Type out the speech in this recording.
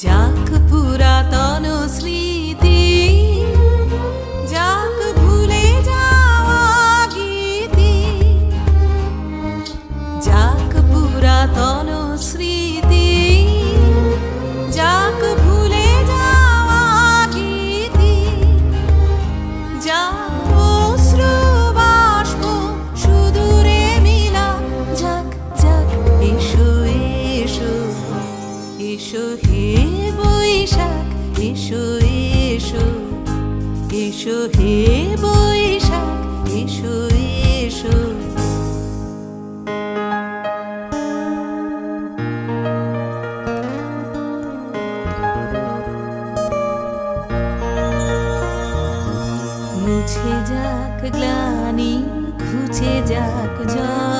যাক পুরাতন স্মৃতি, যাক ভুলে যাওয়া গীতি, যাক পুরাতন স্মৃতি, যাক ভুলে যাওয়া গীতি, যাক অশ্রু বাষ্প সুদূরে মিলা, যাক যাক এসো এসো এসো হে বৈশাখ, এসো এসো এসো হে বৈশাখ, এসো এসো। মুছে যাক গ্লানি, ঘুচে যাক জল,